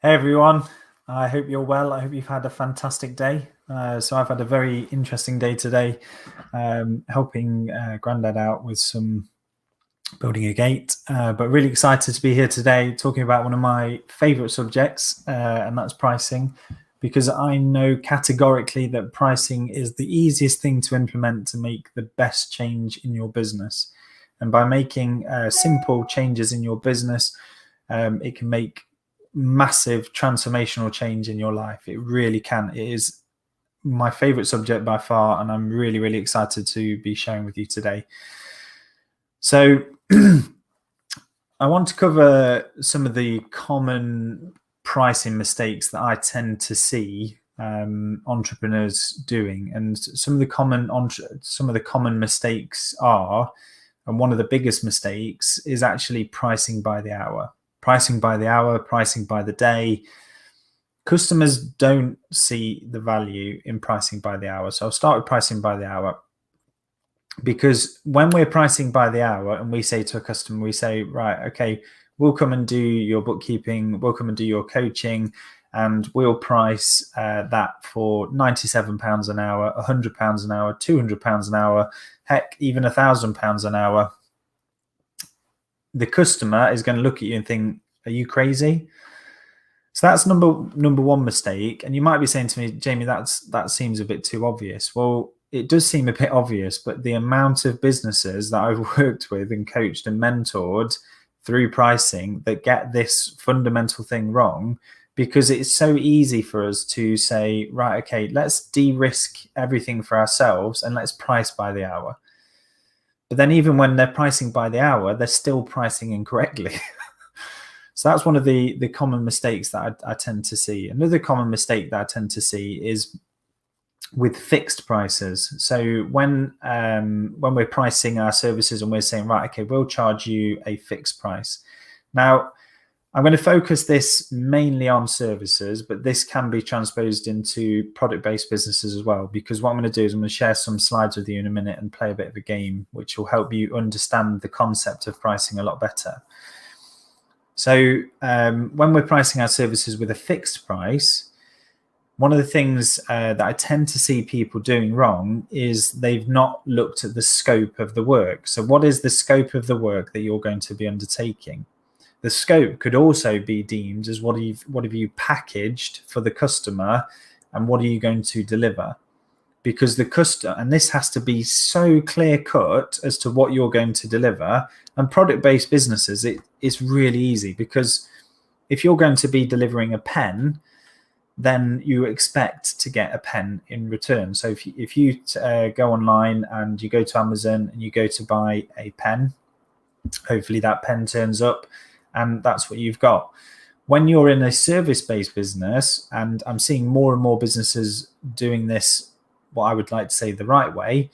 Hey everyone, I hope you're well. I hope you've had a fantastic day. So I've had a very interesting day today, helping Grandad out with some building a gate, but really excited to be here today talking about one of my favorite subjects, and that's pricing, because I know categorically that pricing is the easiest thing to implement to make the best change in your business. And by making simple changes in your business, it can make massive transformational change in your life. It really can. It is my favorite subject by far, and I'm really, really excited to be sharing with you today. So I want to cover some of the common pricing mistakes that I tend to see entrepreneurs doing, and some of the common mistakes are, and one of the biggest mistakes is actually pricing by the hour. Pricing by the hour, pricing by the day. Customers don't see the value in pricing by the hour. So I'll start with pricing by the hour, because when we're pricing by the hour and we say to a customer, we say, right, okay, we'll come and do your bookkeeping, we'll come and do your coaching, and we'll price that for £97 an hour, £100 an hour, £200 an hour, heck, even £1,000 an hour. The customer is going to look at you and think, are you crazy? So that's number one mistake. And you might be saying to me, Jamie, that seems a bit too obvious. Well, it does seem a bit obvious, but the amount of businesses that I've worked with and coached and mentored through pricing that get this fundamental thing wrong, because it's so easy for us to say, right, okay, let's de-risk everything for ourselves and let's price by the hour. But then even when they're pricing by the hour, they're still pricing incorrectly. So that's one of the common mistakes that I tend to see. Another common mistake that I tend to see is with fixed prices. So when we're pricing our services and we're saying, right, okay, we'll charge you a fixed price. Now, I'm going to focus this mainly on services, but this can be transposed into product-based businesses as well, because what I'm going to do is I'm going to share some slides with you in a minute and play a bit of a game, which will help you understand the concept of pricing a lot better. So when we're pricing our services with a fixed price, one of the things that I tend to see people doing wrong is they've not looked at the scope of the work. So what is the scope of the work that you're going to be undertaking? The scope could also be deemed as what have you packaged for the customer, and what are you going to deliver? Because the customer, and this has to be so clear cut as to what you're going to deliver. And product-based businesses, it's really easy, because if you're going to be delivering a pen, then you expect to get a pen in return. So if you go online and you go to Amazon and you go to buy a pen, hopefully that pen turns up and that's what you've got. When you're in a service-based business, and I'm seeing more and more businesses doing this, what I would like to say the right way,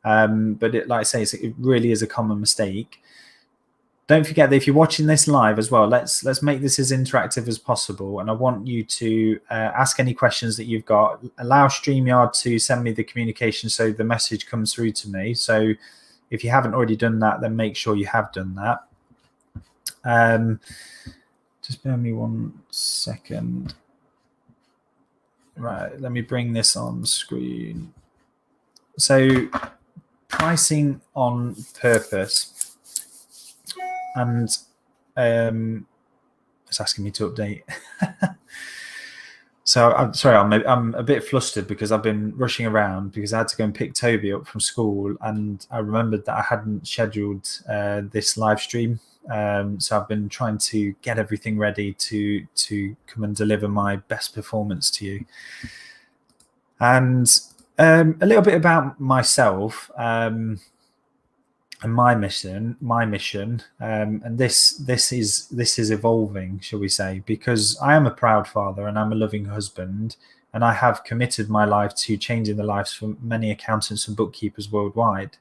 but like I say, it really is a common mistake. Don't forget that if you're watching this live as well, let's make this as interactive as possible. And I want you to ask any questions that you've got. Allow StreamYard to send me the communication so the message comes through to me. So if you haven't already done that, then make sure you have done that. Just bear me 1 second. Right, let me bring this on screen. So pricing on purpose, and it's asking me to update. So I'm sorry, I'm a bit flustered because I've been rushing around because I had to go and pick Toby up from school, and I remembered that I hadn't scheduled this live stream. So I've been trying to get everything ready to come and deliver my best performance to you. And a little bit about myself and my mission, and this is evolving, shall we say, because I am a proud father and I'm a loving husband, and I have committed my life to changing the lives for many accountants and bookkeepers worldwide.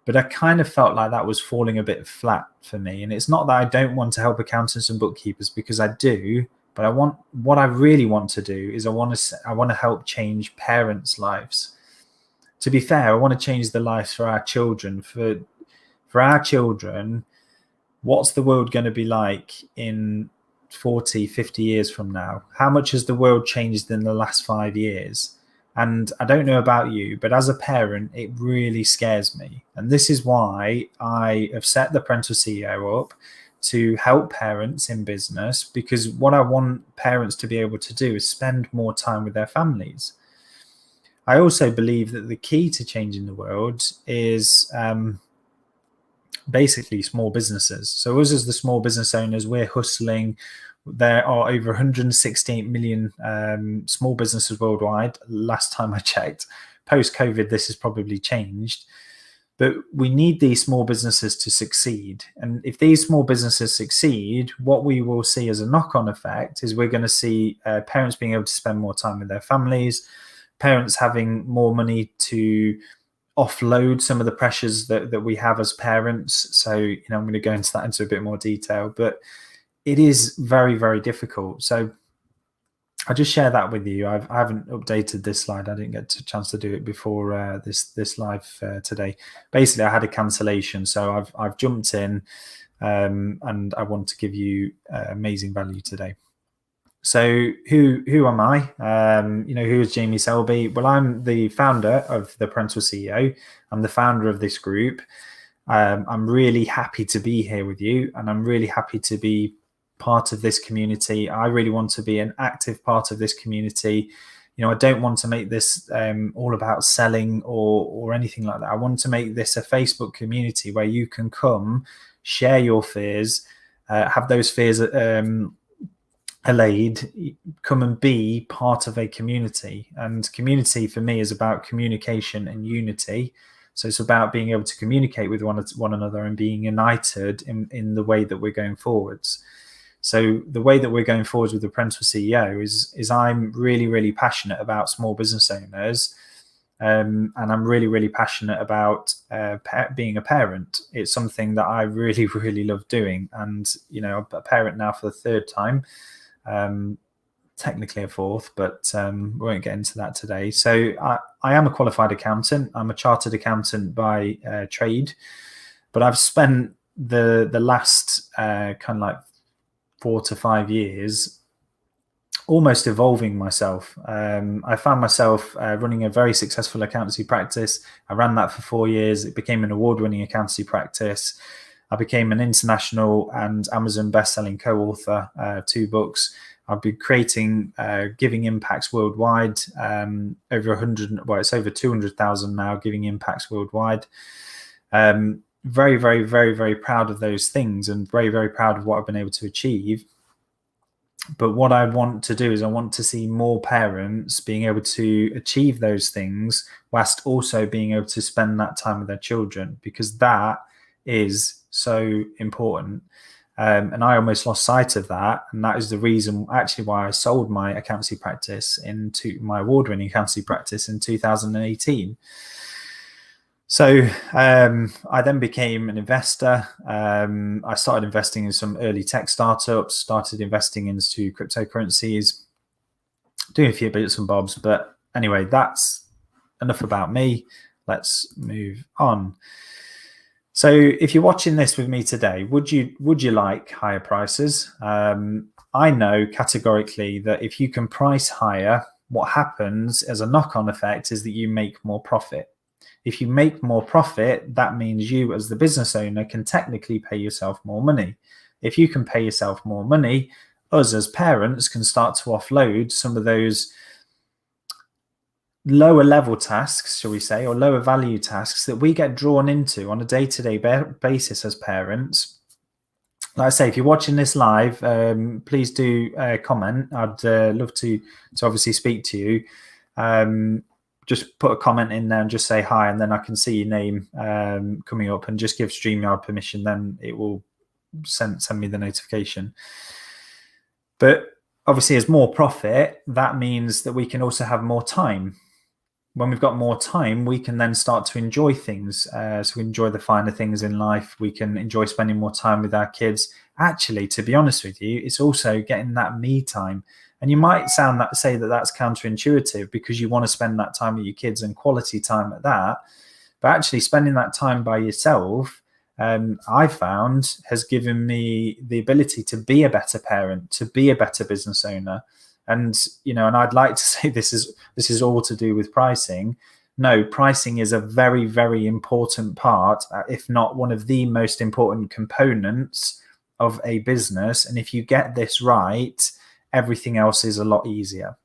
But I kind of felt like that was falling a bit flat for me. And it's not that I don't want to help accountants and bookkeepers, because I do. But what I really want to do is I want to help change parents' lives. To be fair, I want to change the lives for our children. For our children, what's the world going to be like in 40, 50 years from now? How much has the world changed in the last 5 years? And I don't know about you, but as a parent, it really scares me. And this is why I have set the Parental CEO up to help parents in business, because what I want parents to be able to do is spend more time with their families. I also believe that the key to changing the world is basically small businesses. So us as the small business owners, we're hustling. There are over 168 million small businesses worldwide. Last time I checked, post-COVID, this has probably changed. But we need these small businesses to succeed. And if these small businesses succeed, what we will see as a knock-on effect is we're going to see parents being able to spend more time with their families, parents having more money to offload some of the pressures that we have as parents. So, I'm going to go into that into a bit more detail, but it is very, very difficult. So I'll just share that with you. I haven't updated this slide. I didn't get a chance to do it before this live today. Basically, I had a cancellation, so I've jumped in and I want to give you amazing value today. So who am I? Who is Jamie Selby? Well, I'm the founder of the Parental CEO. I'm the founder of this group. I'm really happy to be here with you, and I'm really happy to be part of this community. I really want to be an active part of this community. I don't want to make this all about selling or anything like that. I want to make this a Facebook community where you can come, share your fears, have those fears allayed, come and be part of a community. And community for me is about communication and unity. So it's about being able to communicate with one another and being united in the way that we're going forwards. So the way that we're going forwards with the Parental CEO is I'm really, really passionate about small business owners. And I'm really, really passionate about being a parent. It's something that I really, really love doing. And, I'm a parent now for the third time. Technically a fourth, but we won't get into that today. So I am a qualified accountant. I'm a chartered accountant by trade, but I've spent the last kind of like 4 to 5 years almost evolving myself. I found myself running a very successful accountancy practice. I ran that for 4 years. It became an award-winning accountancy practice. I became an international and Amazon best-selling co-author, 2 books. I've been creating giving impacts worldwide, over 100. Well, it's over 200,000 now giving impacts worldwide. Very, very, very, very proud of those things, and very, very proud of what I've been able to achieve. But what I want to do is I want to see more parents being able to achieve those things whilst also being able to spend that time with their children, because that is so important. And I almost lost sight of that. And that is the reason actually why I sold my accountancy practice into my award-winning accountancy practice in 2018. So I then became an investor. I started investing in some early tech startups, started investing into cryptocurrencies, doing a few bits and bobs. But anyway, that's enough about me. Let's move on. So if you're watching this with me today, would you like higher prices? I know categorically that if you can price higher, what happens as a knock-on effect is that you make more profit. If you make more profit, that means you as the business owner can technically pay yourself more money. If you can pay yourself more money, us as parents can start to offload some of those lower level tasks, shall we say, or lower value tasks that we get drawn into on a day-to-day basis as parents. Like I say, if you're watching this live, please do comment. I'd love to obviously speak to you. Just put a comment in there and just say hi, and then I can see your name coming up, and just give StreamYard permission, then it will send me the notification. But obviously, as more profit, that means that we can also have more time. When we've got more time, we can then start to enjoy things. So we enjoy the finer things in life. We can enjoy spending more time with our kids. Actually, to be honest with you, it's also getting that me time. And you might say that that's counterintuitive because you want to spend that time with your kids and quality time at that. But actually spending that time by yourself I found has given me the ability to be a better parent, to be a better business owner. And, and I'd like to say this is all to do with pricing. No, pricing is a very, very important part, if not one of the most important components of a business. And if you get this right, everything else is a lot easier.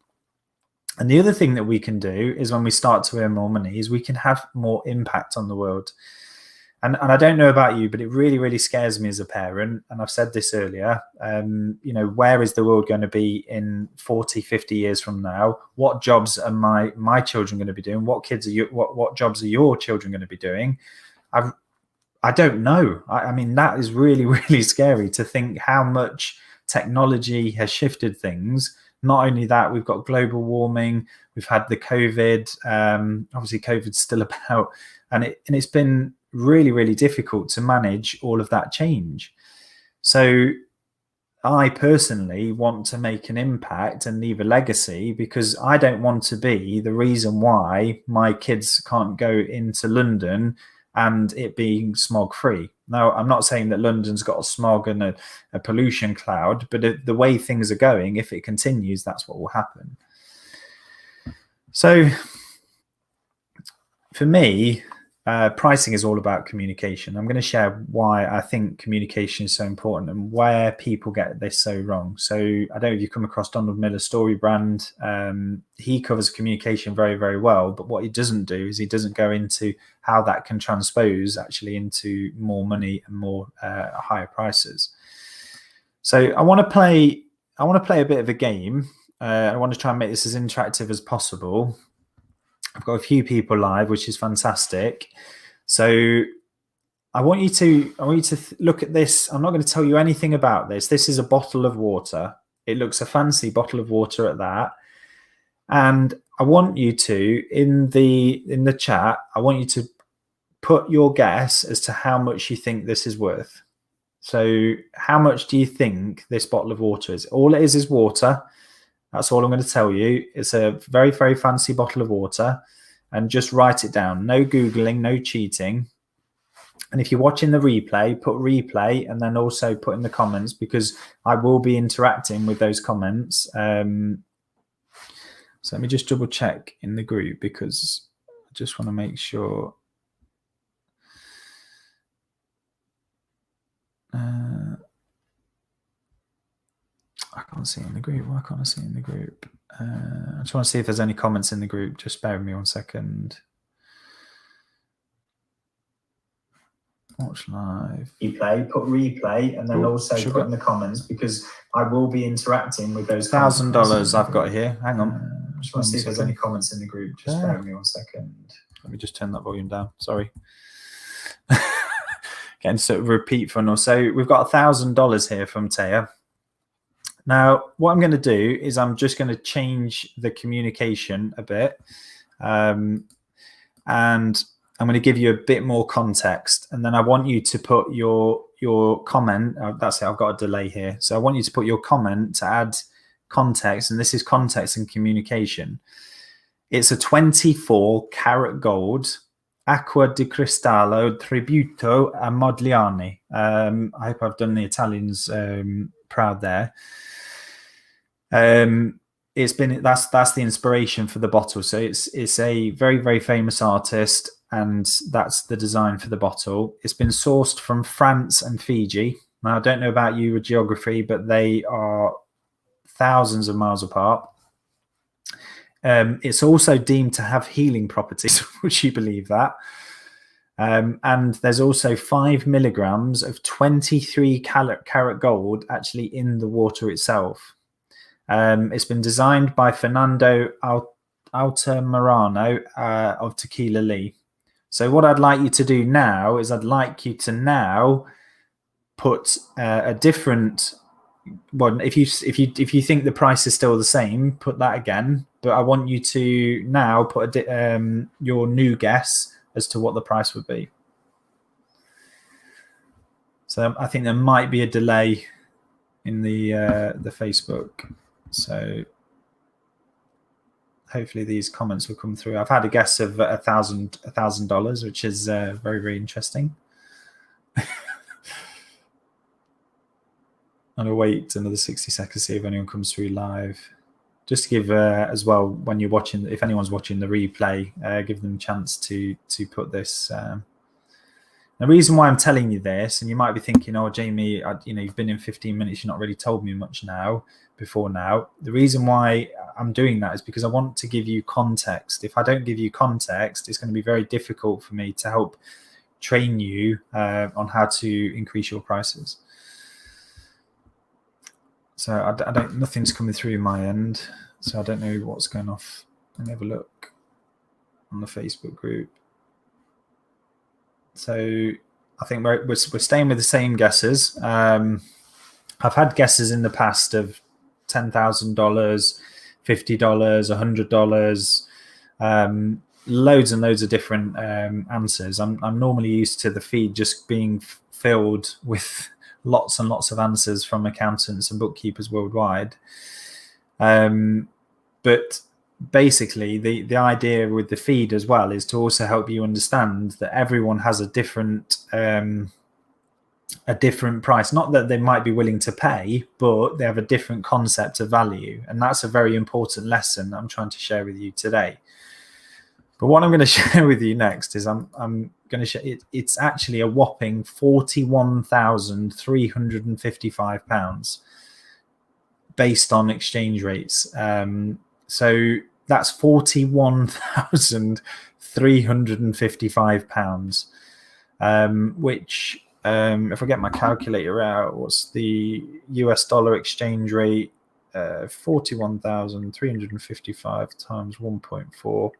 And the other thing that we can do is when we start to earn more money is we can have more impact on the world. And I don't know about you, but it really, really scares me as a parent. And I've said this earlier, where is the world going to be in 40, 50 years from now? What jobs are my children going to be doing? What jobs are your children going to be doing? I don't know. I mean, that is really, really scary to think how much technology has shifted things. Not only that, we've got global warming, we've had the COVID, obviously COVID's still about, and it's been really, really difficult to manage all of that change. So I personally want to make an impact and leave a legacy, because I don't want to be the reason why my kids can't go into London and it being smog free. Now, I'm not saying that London's got a smog and a pollution cloud, but the way things are going, if it continues, that's what will happen. So for me, pricing is all about communication. I'm going to share why I think communication is so important and where people get this so wrong. So I don't know if you come across Donald Miller's Story Brand. He covers communication very, very well. But what he doesn't do is he doesn't go into how that can transpose actually into more money and more higher prices. So I want to play a bit of a game. I want to try and make this as interactive as possible. I've got a few people live, which is fantastic. So I want you to look at this. I'm not going to tell you anything about this. This is a bottle of water. It looks a fancy bottle of water at that. And I want you to, in the chat, I want you to put your guess as to how much you think this is worth. So how much do you think this bottle of water is? All it is water. That's all I'm going to tell you. It's a very, very fancy bottle of water, and just write it down. No Googling, no cheating. And if you're watching the replay, put replay and then also put in the comments, because I will be interacting with those comments. So let me just double check in the group, because I just want to make sure. I can't see it in the group. Why can't I see it in the group? I just want to see if there's any comments in the group. Just bear with me 1 second. Watch live. Replay, put replay, and then also put in the comments, because I will be interacting with those $1,000 I've got here. Hang on. Just want to see if there's any comments in the group. Just bear with me 1 second. Let me just turn that volume down. Sorry. Getting sort of repeat funnel. So we've got $1,000 here from Taya. Now, what I'm going to do is I'm just going to change the communication a bit. And I'm going to give you a bit more context. And then I want you to put your comment. That's it. I've got a delay here. So I want you to put your comment to add context. And this is context and communication. It's a 24-karat gold Acqua di Cristallo Tributo a Modigliani. I hope I've done the Italians proud there. It's been that's the inspiration for the bottle. So it's a very, very famous artist, and that's the design for the bottle. It's been sourced from France and Fiji. Now, I don't know about you with geography, but they are thousands of miles apart. It's also deemed to have healing properties. Would you believe that? And there's also 5 milligrams of 23-karat gold actually in the water itself. It's been designed by Fernando Altamirano of Tequila Lee. So what I'd like you to do now is I'd like you to now put a different one. If you think the price is still the same, put that again. But I want you to now put your new guess as to what the price would be. So I think there might be a delay in the Facebook. So hopefully these comments will come through. I've had a guess of $1,000, which is very, very interesting. I'm going to wait another 60 seconds to see if anyone comes through live. Just to give as well, when you're watching, if anyone's watching the replay, give them a chance to put this. The reason why I'm telling you this, and you might be thinking, oh, Jamie, you've been in 15 minutes, you've not really told me much before now. The reason why I'm doing that is because I want to give you context. If I don't give you context, it's going to be very difficult for me to help train you on how to increase your prices. So I don't. Nothing's coming through my end, so I don't know what's going off. Let me have a look on the Facebook group. So I think we're staying with the same guesses. I've had guesses in the past of $10,000, $50, $100, loads and loads of different answers. I'm normally used to the feed just being filled with lots and lots of answers from accountants and bookkeepers worldwide. But basically, the idea with the feed as well is to also help you understand that everyone has a different price. Not that they might be willing to pay, but they have a different concept of value. And that's a very important lesson I'm trying to share with you today. But what I'm going to share with you next is I'm going to share it's actually a whopping £41,355 based on exchange rates. So that's £41,355, which if I get my calculator out, what's the US dollar exchange rate? 41,355 times 1.4.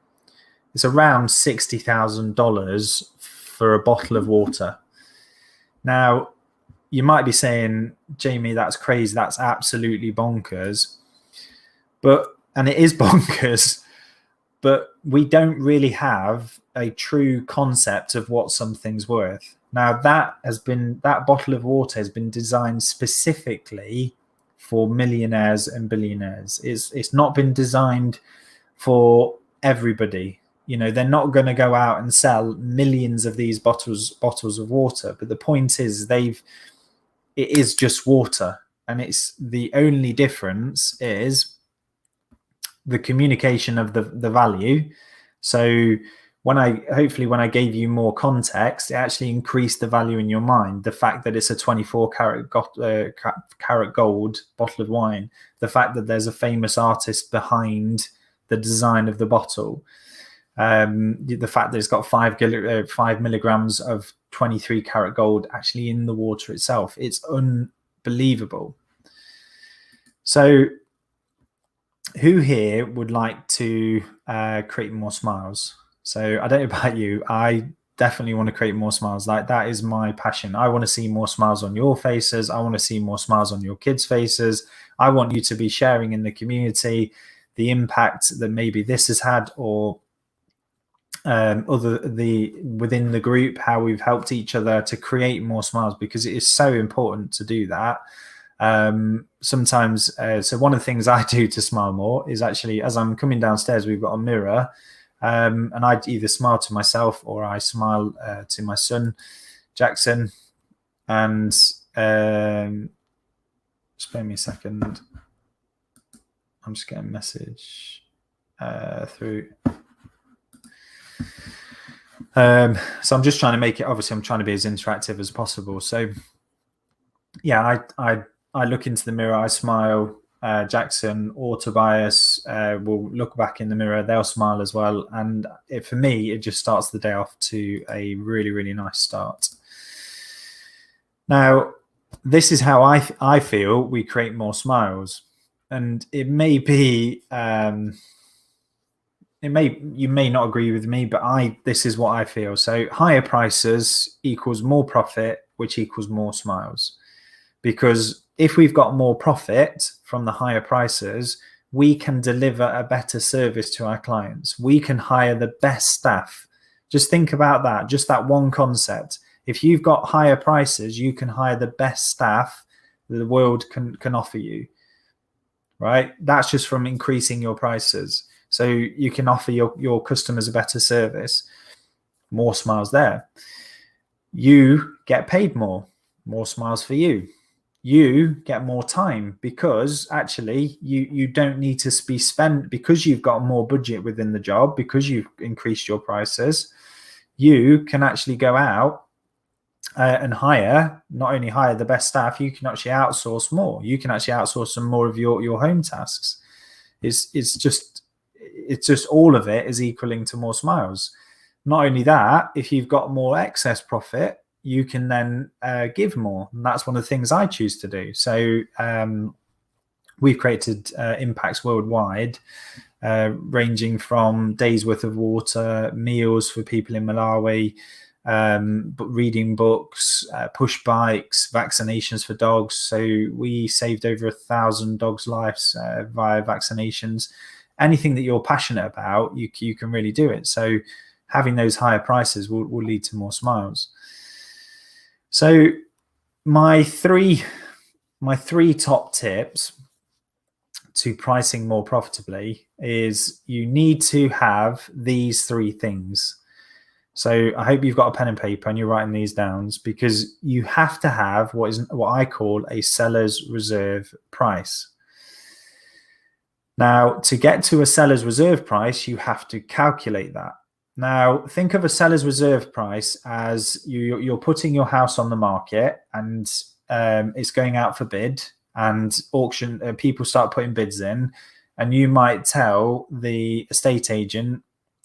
It's around $60,000 for a bottle of water. Now, you might be saying, Jamie, that's crazy. That's absolutely bonkers. And it is bonkers, but we don't really have a true concept of what something's worth. Now, that bottle of water has been designed specifically for millionaires and billionaires. It's not been designed for everybody. They're not going to go out and sell millions of these bottles of water. But the point is, it is just water, and it's the only difference is the communication of the value. So when I gave you more context, it actually increased the value in your mind. The fact that it's a 24 karat gold bottle of wine, the fact that there's a famous artist behind the design of the bottle. The fact that it's got 5 milligrams of 23 karat gold actually in the water itself. It's unbelievable. So who here would like to create more smiles? So I don't know about you. I definitely want to create more smiles. Like, that is my passion. I want to see more smiles on your faces. I want to see more smiles on your kids' faces. I want you to be sharing in the community the impact that maybe this has had, or within the group, how we've helped each other to create more smiles, because it is so important to do that. Sometimes, so one of the things I do to smile more is actually, as I'm coming downstairs, we've got a mirror, and I either smile to myself or I smile to my son, Jackson. And just bear me a second. I'm just getting a message through. So I'm just trying to make it, obviously I'm trying to be as interactive as possible. So yeah, I look into the mirror, I smile. Jackson or Tobias will look back in the mirror, they'll smile as well. And for me, it just starts the day off to a really, really nice start. Now, this is how I feel we create more smiles. And it may be, you may not agree with me, but this is what I feel. So higher prices equals more profit, which equals more smiles. Because if we've got more profit from the higher prices, we can deliver a better service to our clients. We can hire the best staff. Just think about that, just that one concept. If you've got higher prices, you can hire the best staff that the world can offer you, right? That's just from increasing your prices. So you can offer your customers a better service, more smiles there. You get paid more smiles for you. You get more time because actually you don't need to be spent, because you've got more budget within the job, because you've increased your prices. You can actually go out and not only hire the best staff, you can actually outsource more. You can actually outsource some more of your home tasks. It's just all of it is equaling to more smiles. Not only that, if you've got more excess profit, you can then give more. And that's one of the things I choose to do. So we've created impacts worldwide, ranging from days worth of water, meals for people in Malawi, reading books, push bikes, vaccinations for dogs. So we saved over 1,000 dogs' lives via vaccinations. Anything that you're passionate about, you can really do it. So having those higher prices will lead to more smiles. So my three top tips to pricing more profitably is you need to have these three things. So I hope you've got a pen and paper and you're writing these down, because you have to have what I call a seller's reserve price. Now, to get to a seller's reserve price, you have to calculate that. Now, think of a seller's reserve price as you're putting your house on the market, and it's going out for bid, and auction people start putting bids in, and you might tell the estate agent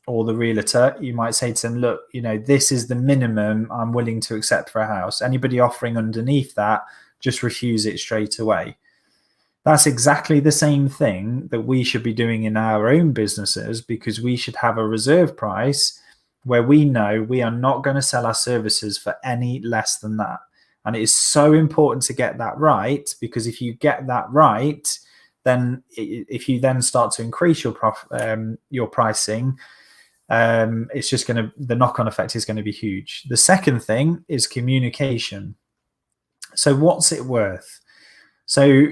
or the realtor, you might say to them, look, this is the minimum I'm willing to accept for a house. Anybody offering underneath that, just refuse it straight away. That's exactly the same thing that we should be doing in our own businesses, because we should have a reserve price where we know we are not going to sell our services for any less than that. And it is so important to get that right, because if you get that right, then if you then start to increase your pricing, it's just the knock-on effect is going to be huge. The second thing is communication. So what's it worth? So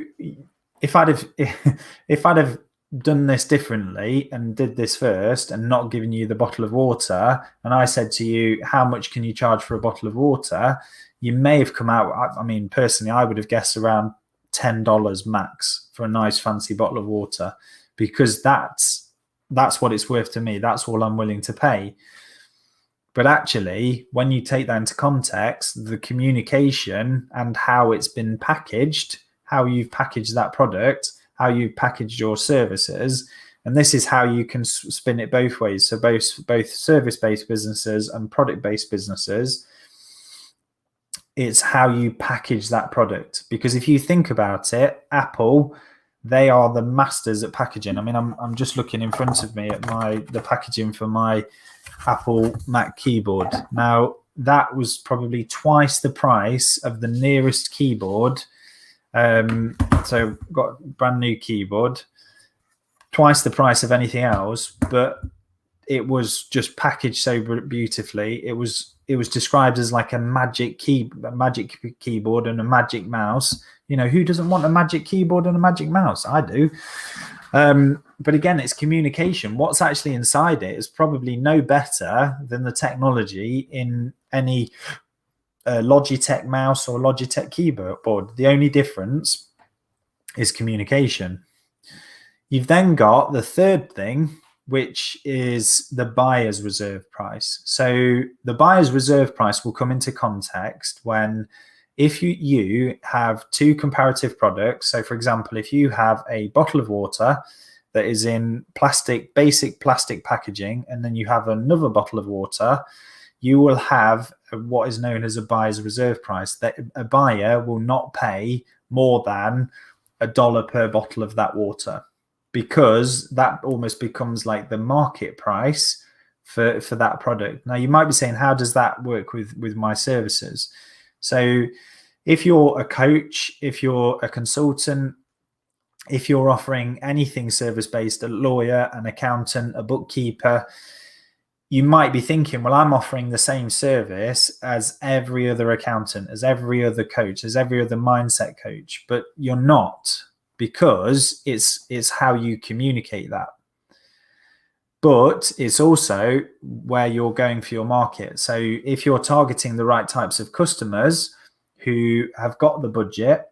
if I'd have done this differently and did this first and not given you the bottle of water, and I said to you, how much can you charge for a bottle of water? You may have come out, I mean, personally, I would have guessed around $10 max for a nice fancy bottle of water, because that's what it's worth to me. That's all I'm willing to pay. But actually, when you take that into context, the communication and how it's been packaged, how you've packaged that product, how you've packaged your services, and this is how you can spin it both ways. So both service-based businesses and product-based businesses, it's how you package that product. Because if you think about it, Apple, they are the masters at packaging. I mean, I'm just looking in front of me at the packaging for my Apple Mac keyboard. Now, that was probably twice the price of the nearest keyboard. So got a brand new keyboard, twice the price of anything else, but it was just packaged so beautifully. It was described as like a magic keyboard and a magic mouse. Who doesn't want a magic keyboard and a magic mouse? I do. But again, it's communication. What's actually inside it is probably no better than the technology in any Logitech mouse or Logitech keyboard. The only difference is communication. You've then got the third thing, which is the buyer's reserve price. So the buyer's reserve price will come into context when, if you have two comparative products. So for example, if you have a bottle of water that is in basic plastic packaging, and then you have another bottle of water, you will have what is known as a buyer's reserve price. That a buyer will not pay more than $1 per bottle of that water, because that almost becomes like the market price for that product. Now, you might be saying, how does that work with my services? So if you're a coach, if you're a consultant, if you're offering anything service-based, a lawyer, an accountant, a bookkeeper, you might be thinking, well, I'm offering the same service as every other accountant, as every other coach, as every other mindset coach, but you're not, because it's how you communicate that. but it's also where you're going for your market. So if you're targeting the right types of customers who have got the budget,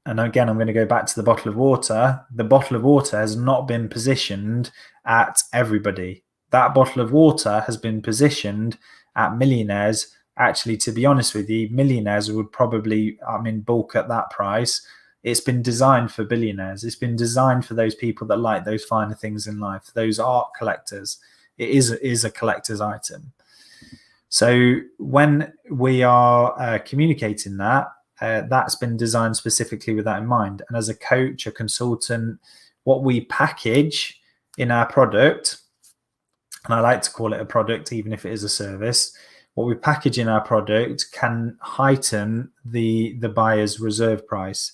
and again, I'm going to go back to the bottle of water. The bottle of water has not been positioned at everybody. That bottle of water has been positioned at millionaires. Actually, to be honest with you, millionaires would probably, bulk at that price. It's been designed for billionaires. It's been designed for those people that like those finer things in life, those art collectors. It is a collector's item. So when we are communicating that, that's been designed specifically with that in mind. And as a coach, a consultant, what we package in our product, and I like to call it a product, even if it is a service, what we package in our product can heighten the buyer's reserve price.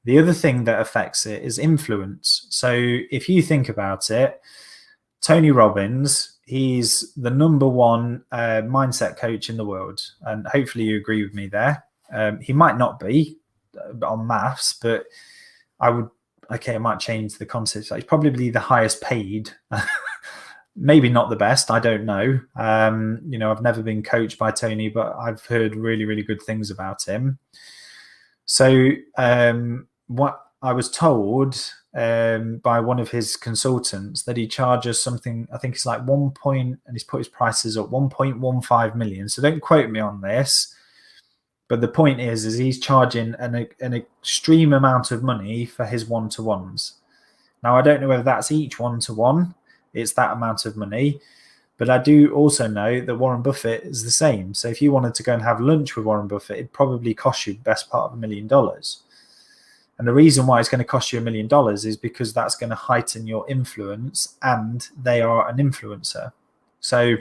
The other thing that affects it is influence. So if you think about it, Tony Robbins, he's the number one mindset coach in the world. And hopefully you agree with me there. He might not be on maths, but I might change the concept. He's probably the highest paid. Maybe not the best. I don't know. I've never been coached by Tony, but I've heard really, really good things about him. So what I was told by one of his consultants that he charges something, I think it's like and he's put his prices up 1.15 million. So don't quote me on this. But the point is he's charging an extreme amount of money for his one-to-ones. Now, I don't know whether that's each one-to-one. It's that amount of money. But I do also know that Warren Buffett is the same. So if you wanted to go and have lunch with Warren Buffett, it'd probably cost you the best part of $1 million. And the reason why it's going to cost you $1 million is because that's going to heighten your influence, and they are an influencer. So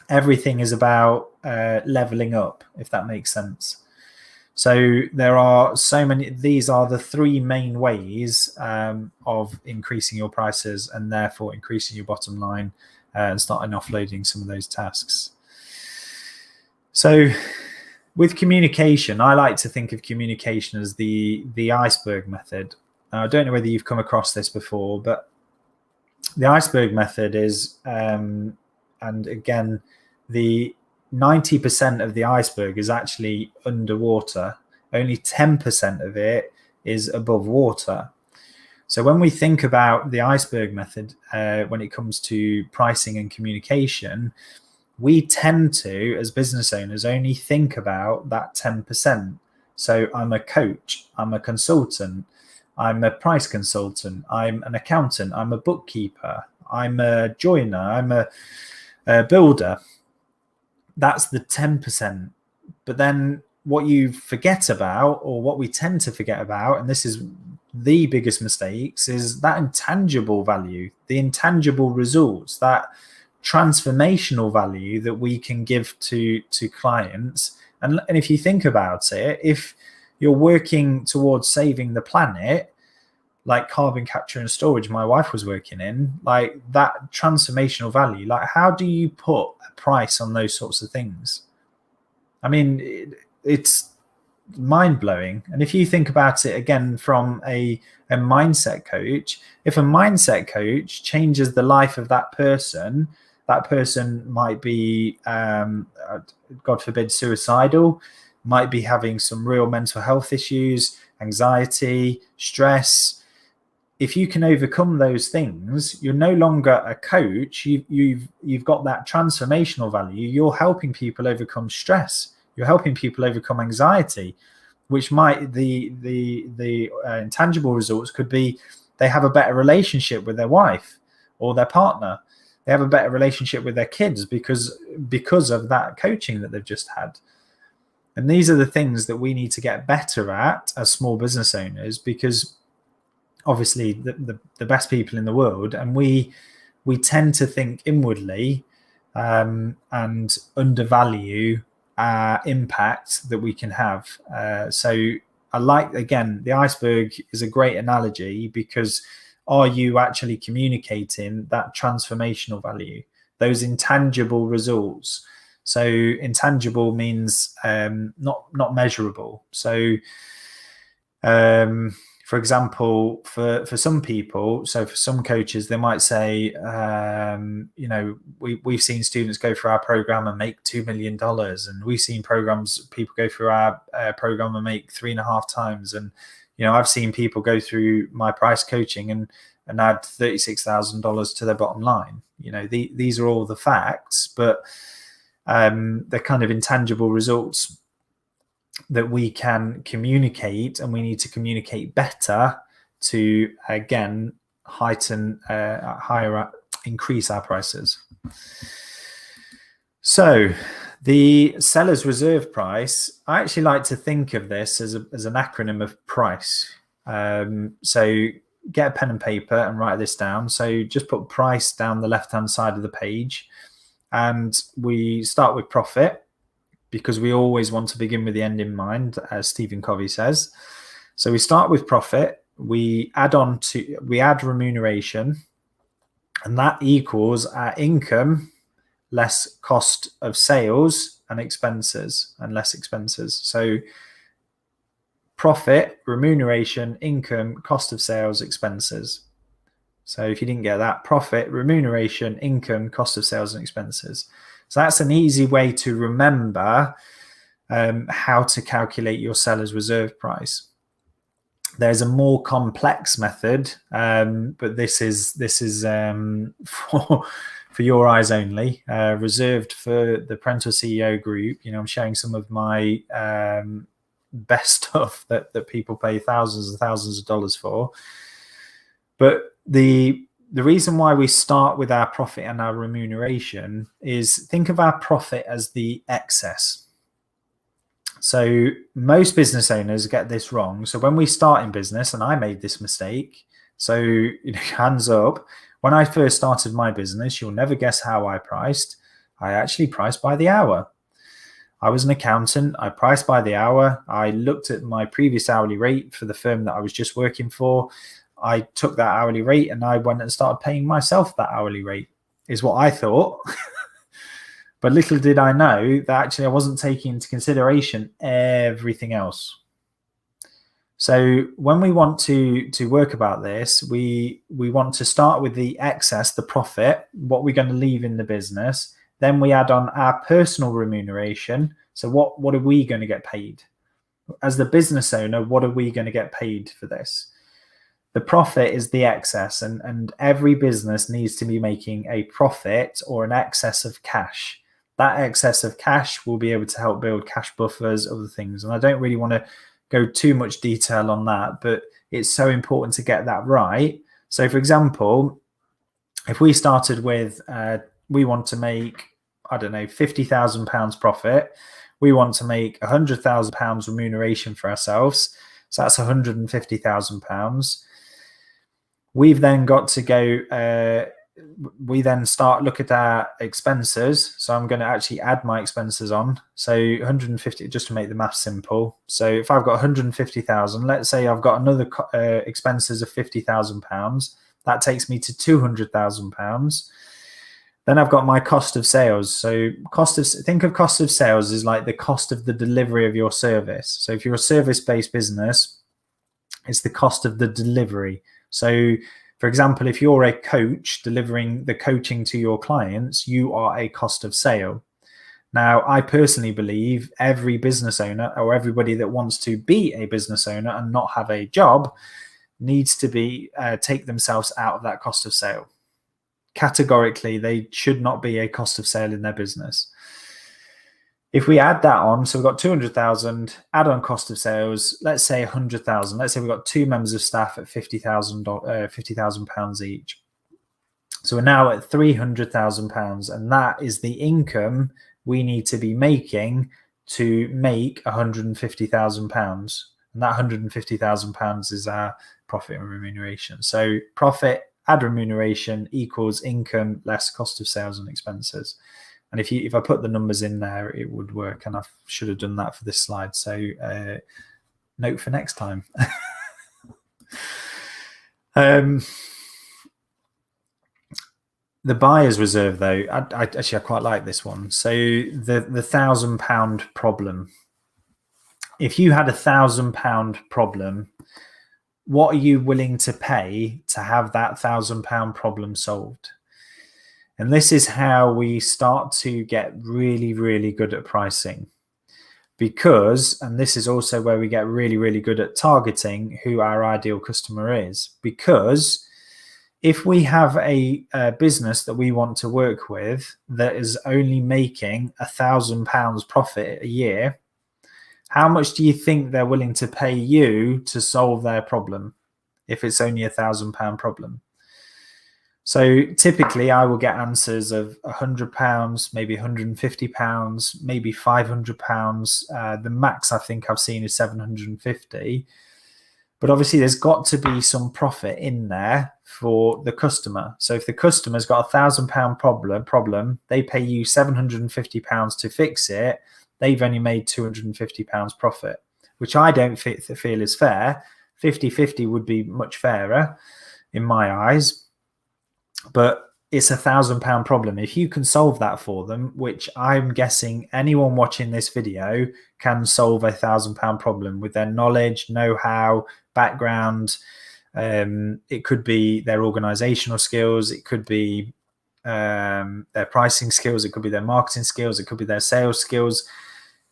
everything is about leveling up, if that makes sense. So there are so many. These are the three main ways of increasing your prices and therefore increasing your bottom line and starting offloading some of those tasks. So with communication, I like to think of communication as the iceberg method. Now, I don't know whether you've come across this before, but the iceberg method is, and again, the 90% of the iceberg is actually underwater. Only 10% of it is above water. So when we think about the iceberg method, when it comes to pricing and communication, we tend to, as business owners, only think about that 10%. So I'm a coach, I'm a consultant, I'm a price consultant, I'm an accountant, I'm a bookkeeper, I'm a joiner, I'm a builder. That's the 10%. But then what you forget about, or what we tend to forget about, and this is the biggest mistakes, is that intangible value, the intangible results, that transformational value that we can give to clients. And if you think about it, if you're working towards saving the planet, like carbon capture and storage my wife was working in, like that transformational value, like how do you put a price on those sorts of things? I mean, it's mind-blowing. And if you think about it again from a mindset coach, if a mindset coach changes the life of that person might be, God forbid, suicidal, might be having some real mental health issues, anxiety, stress. If you can overcome those things, you're no longer a coach. You've got that transformational value. You're helping people overcome stress. You're helping people overcome anxiety, which might the intangible results could be they have a better relationship with their wife or their partner. They have a better relationship with their kids because of that coaching that they've just had. And these are the things that we need to get better at as small business owners, because obviously the best people in the world, and we tend to think inwardly and undervalue impact that we can have. So I like, again, the iceberg is a great analogy, because are you actually communicating that transformational value, those intangible results? So intangible means not measurable. So For example, for some people, so for some coaches, they might say, we've seen students go through our program and make $2 million, and we've seen people go through our program and make 3.5 times. And I've seen people go through my price coaching and add $36,000 to their bottom line. These are all the facts, but they're kind of intangible results that we can communicate, and we need to communicate better to, again, increase our prices. So the seller's reserve price, I actually like to think of this as an acronym of price. So get a pen and paper and write this down. So just put price down the left-hand side of the page, and we start with profit, because we always want to begin with the end in mind, as Stephen Covey says. So we start with profit, we add remuneration, and that equals our income less cost of sales and expenses, and less expenses. So profit, remuneration, income, cost of sales, expenses. So if you didn't get that, profit, remuneration, income, cost of sales, and expenses. So that's an easy way to remember how to calculate your seller's reserve price. There's a more complex method, but this is for your eyes only, reserved for the Parental CEO group. I'm sharing some of my best stuff that people pay thousands and thousands of dollars for. But the reason why we start with our profit and our remuneration is, think of our profit as the excess. So most business owners get this wrong. So when we start in business, and I made this mistake, so hands up, when I first started my business, you'll never guess how I priced. I actually priced by the hour. I was an accountant. I priced by the hour. I looked at my previous hourly rate for the firm that I was just working for. I took that hourly rate and I went and started paying myself that hourly rate, is what I thought. But little did I know that actually I wasn't taking into consideration everything else. So when we want to work about this, we want to start with the excess, the profit, what we're going to leave in the business. Then we add on our personal remuneration. So what are we going to get paid? As the business owner, what are we going to get paid for this? The profit is the excess, and every business needs to be making a profit or an excess of cash. That excess of cash will be able to help build cash buffers, other things. And I don't really want to go too much detail on that, but it's so important to get that right. So for example, if we started with, we want to make, I don't know, £50,000 profit. We want to make £100,000 remuneration for ourselves. So that's £150,000. We've then got to go, we then look at our expenses. So I'm going to actually add my expenses on. So 150, just to make the math simple. So if I've got 150,000, let's say I've got another expenses of £50,000. That takes me to £200,000. Then I've got my cost of sales. So think of cost of sales as like the cost of the delivery of your service. So if you're a service-based business, it's the cost of the delivery. So for example, if you're a coach delivering the coaching to your clients, you are a cost of sale. Now, I personally believe every business owner, or everybody that wants to be a business owner and not have a job, needs to be take themselves out of that cost of sale. Categorically, they should not be a cost of sale in their business. If we add that on, so we've got 200,000, add on cost of sales, let's say 100,000. Let's say we've got 2 members of staff at £50,000 each. So we're now at £300,000, and that is the income we need to be making to make £150,000. And that £150,000 is our profit and remuneration. So profit, add remuneration equals income less cost of sales and expenses. And if I put the numbers in there, it would work. And I should have done that for this slide. So note for next time. The buyer's reserve, though, I quite like this one. So the £1,000 problem. If you had £1,000 problem, what are you willing to pay to have that £1,000 problem solved? And this is how we start to get really, really good at pricing. Because, and this is also where we get really, really good at targeting who our ideal customer is. Because if we have a business that we want to work with that is only making £1,000 profit a year, how much do you think they're willing to pay you to solve their problem if it's only £1,000 problem? So typically I will get answers of £100, maybe £150, maybe £500. The max I think I've seen is £750. But obviously there's got to be some profit in there for the customer. So if the customer's got £1,000 problem, they pay you £750 to fix it, they've only made £250 profit, which I don't feel is fair. 50-50 would be much fairer in my eyes. But it's £1,000 problem. If you can solve that for them, which I'm guessing anyone watching this video can solve £1,000 problem with their knowledge, know-how, background. It could be their organizational skills. It could be their pricing skills. It could be their marketing skills. It could be their sales skills.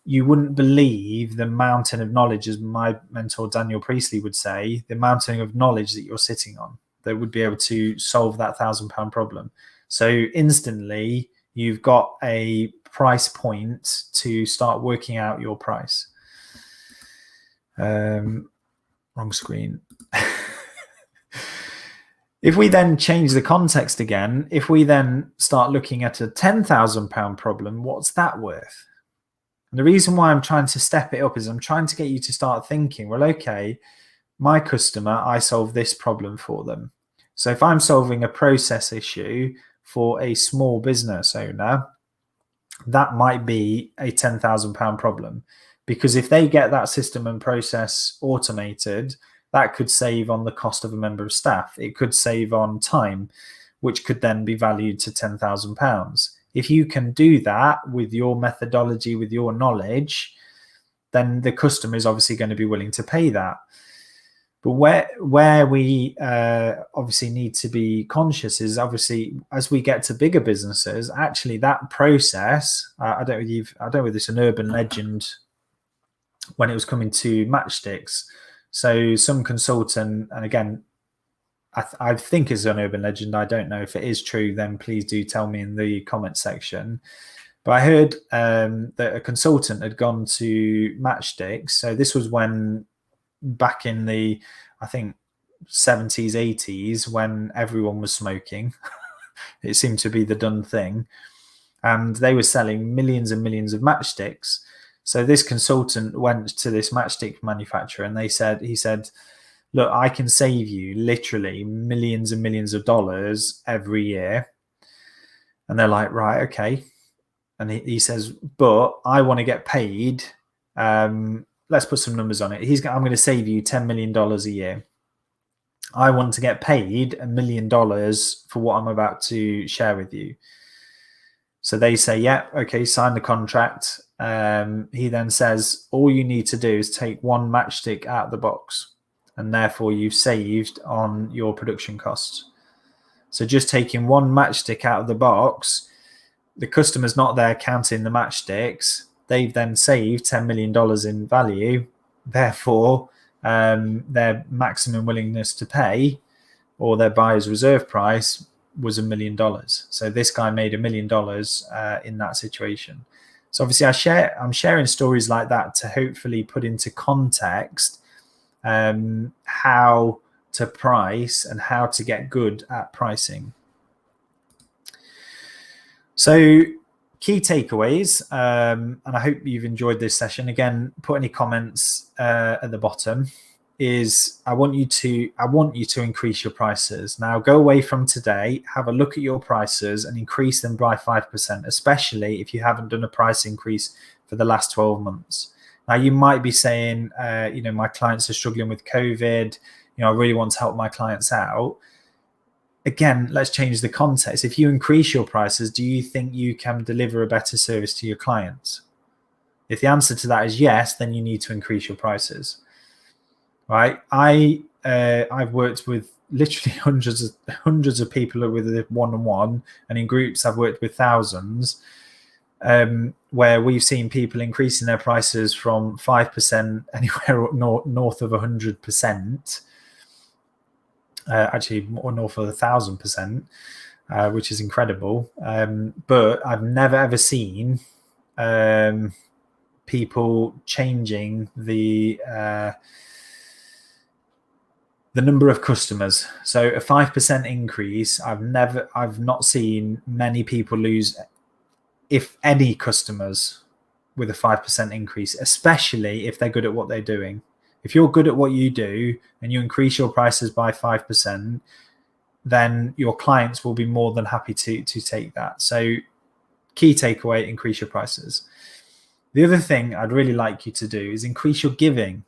You wouldn't believe the mountain of knowledge, as my mentor Daniel Priestley would say, the mountain of knowledge that you're sitting on that would be able to solve that £1,000 problem. So instantly you've got a price point to start working out your price. Wrong screen. If we then change the context again, if we then start looking at a £10,000 problem, what's that worth? And the reason why I'm trying to step it up is I'm trying to get you to start thinking, well, okay, my customer, I solve this problem for them. So if I'm solving a process issue for a small business owner, that might be a £10,000 problem, because if they get that system and process automated, that could save on the cost of a member of staff. It could save on time, which could then be valued to £10,000. If you can do that with your methodology, with your knowledge, then the customer is obviously going to be willing to pay that. But where we obviously need to be conscious is obviously as we get to bigger businesses, actually that process, I don't know if it's an urban legend when it was coming to matchsticks. So some consultant, and again, I think it's an urban legend. I don't know if it is true, then please do tell me in the comment section. But I heard that a consultant had gone to matchsticks. So this was when back in the, I think, 70s, 80s, when everyone was smoking. It seemed to be the done thing. And they were selling millions and millions of matchsticks. So this consultant went to this matchstick manufacturer and he said, look, I can save you literally millions and millions of dollars every year. And they're like, right, okay. And he says, but I want to get paid. Let's put some numbers on it. I'm going to save you $10 million a year. I want to get paid $1 million for what I'm about to share with you. So they say, yeah, okay, sign the contract. He then says, all you need to do is take one matchstick out of the box, and therefore you've saved on your production costs. So just taking one matchstick out of the box, the customer's not there counting the matchsticks. They've then saved $10 million in value. Therefore, their maximum willingness to pay, or their buyer's reserve price, was $1 million. So this guy made $1 million in that situation. So obviously I'm sharing stories like that to hopefully put into context how to price and how to get good at pricing. So key takeaways, and I hope you've enjoyed this session. Again, put any comments at the bottom. I want you to increase your prices. Now go away from today, have a look at your prices and increase them by 5%, especially if you haven't done a price increase for the last 12 months. Now you might be saying, my clients are struggling with COVID. I really want to help my clients out. Again, let's change the context. If you increase your prices, do you think you can deliver a better service to your clients? If the answer to that is yes, then you need to increase your prices. Right? I I've worked with literally hundreds of people with a one-on-one, and in groups I've worked with thousands, where we've seen people increasing their prices from 5% anywhere north of 100%, actually more north of 1,000%, which is incredible. But I've never ever seen people changing the number of customers. So a 5% increase, I've not seen many people lose, if any, customers with a 5% increase, especially if they're good at what they're doing. If you're good at what you do and you increase your prices by 5%, then your clients will be more than happy to take that. So key takeaway, increase your prices. The other thing I'd really like you to do is increase your giving.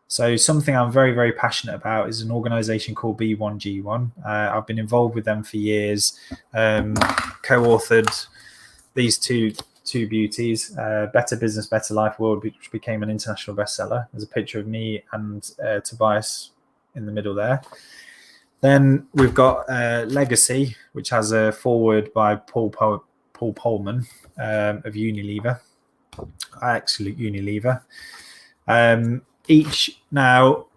So something I'm very, very passionate about is an organization called B1G1. I've been involved with them for years, co-authored these two beauties, Better Business, Better Life World, which became an international bestseller. There's a picture of me and Tobias in the middle there. Then we've got Legacy, which has a foreword by Paul Polman of Unilever, Absolute Unilever. Each, now,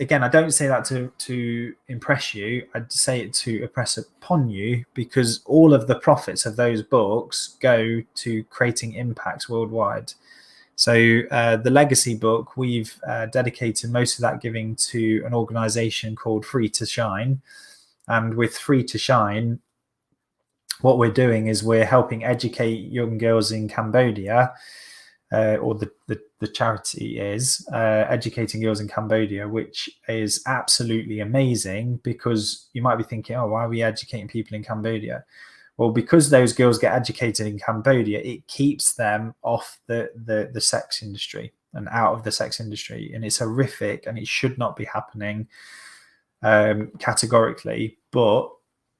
again, I don't say that to impress you. I'd say it to impress upon you, because all of the profits of those books go to creating impacts worldwide. So the Legacy book, we've dedicated most of that giving to an organization called Free to Shine. And with Free to Shine, what we're doing is we're helping educate young girls in Cambodia, or the charity is educating girls in Cambodia, which is absolutely amazing, because you might be thinking, oh, why are we educating people in Cambodia? Well, because those girls get educated in Cambodia, it keeps them off the sex industry and out of the sex industry. And it's horrific, and it should not be happening categorically, but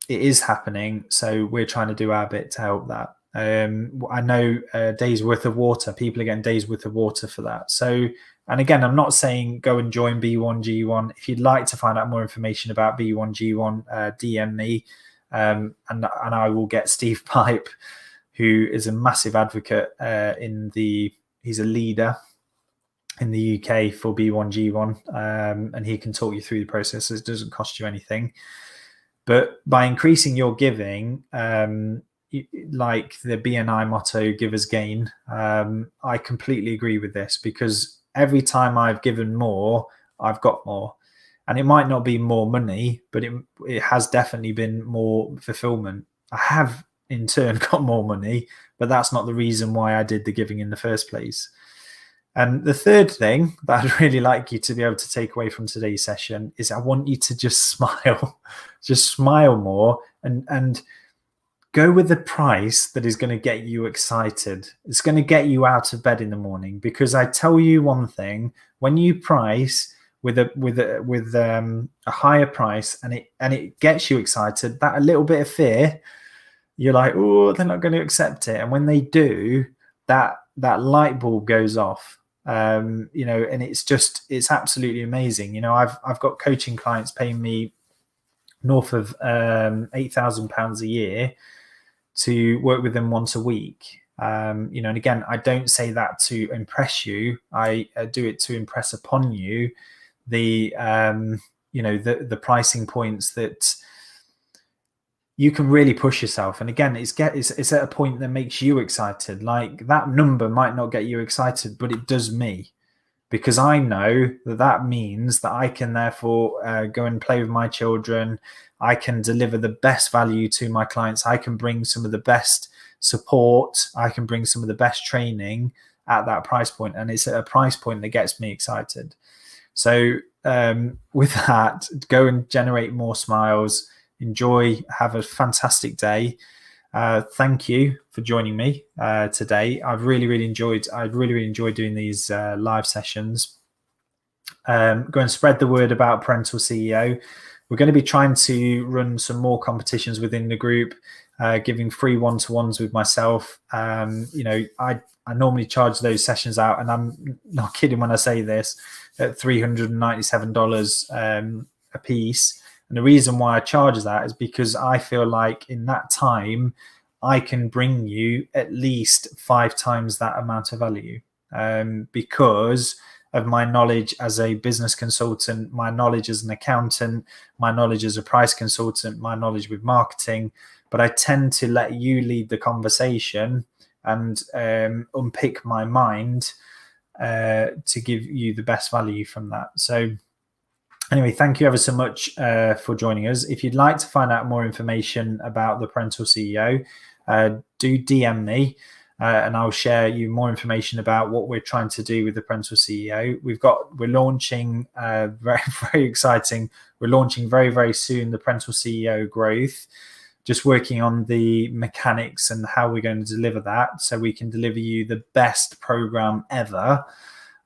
it is happening. So we're trying to do our bit to help that. I know days worth of water, people are getting days worth of water for that. So, and again, I'm not saying go and join B1G1. If you'd like to find out more information about B1G1, DM me, and I will get Steve Pipe, who is a massive advocate he's a leader in the UK for B1G1, and he can talk you through the process. It doesn't cost you anything. But by increasing your giving, like the BNI motto, give as gain, I completely agree with this, because every time I've given more, I've got more. And it might not be more money, but it has definitely been more fulfillment. I have in turn got more money, but that's not the reason why I did the giving in the first place. And the third thing that I'd really like you to be able to take away from today's session is I want you to just smile, just smile more, and go with the price that is going to get you excited. It's going to get you out of bed in the morning, because I tell you one thing: when you price with a higher price and it gets you excited, that a little bit of fear, you're like, oh, they're not going to accept it. And when they do, that light bulb goes off. And it's absolutely amazing. I've got coaching clients paying me north of £8,000 a year to work with them once a week. And again, I don't say that to impress you. I do it to impress upon you the pricing points that you can really push yourself. And again, it's at a point that makes you excited. Like, that number might not get you excited, but it does me, because I know that means that I can therefore go and play with my children. I can deliver the best value to my clients. I can bring some of the best support. I can bring some of the best training at that price point. And it's at a price point that gets me excited. So with that, go and generate more smiles. Enjoy, have a fantastic day. Thank you for joining me today. I've really enjoyed doing these live sessions. Go and spread the word about Parental CEO. We're going to be trying to run some more competitions within the group, giving free one-to-ones with myself. I normally charge those sessions out, and I'm not kidding when I say this. at $397 a piece. And the reason why I charge that is because I feel like in that time, I can bring you at least 5 times that amount of value, because of my knowledge as a business consultant, my knowledge as an accountant, my knowledge as a price consultant, my knowledge with marketing. But I tend to let you lead the conversation and unpick my mind to give you the best value from that. So anyway, thank you ever so much for joining us. If you'd like to find out more information about the Parental CEO, do DM me. And I'll share you more information about what we're trying to do with the Parental CEO. We're launching very, very exciting. We're launching very, very soon the Parental CEO Growth. Just working on the mechanics and how we're going to deliver that, so we can deliver you the best program ever.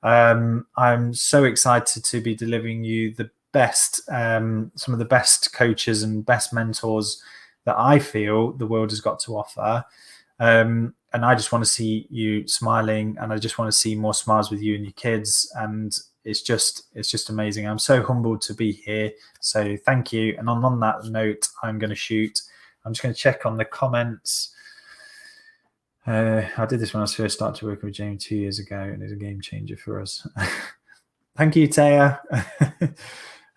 I'm so excited to be delivering you the best, some of the best coaches and best mentors that I feel the world has got to offer. And I just want to see you smiling, and I just want to see more smiles with you and your kids. And it's just amazing. I'm so humbled to be here. So thank you. And on that note, I'm just going to check on the comments. I did this when I first started working with James 2 years ago, and it's a game changer for us. Thank you, Taya.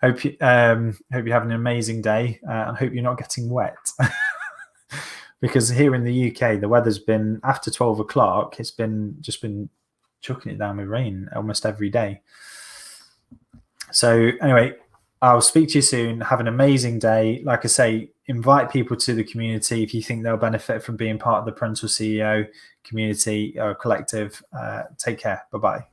Hope you're having an amazing day. I hope you're not getting wet. Because here in the UK, the weather's been, after 12 o'clock, it's been chucking it down with rain almost every day. So anyway, I'll speak to you soon. Have an amazing day. Like I say, invite people to the community if you think they'll benefit from being part of the Parental CEO community or collective. Take care. Bye-bye.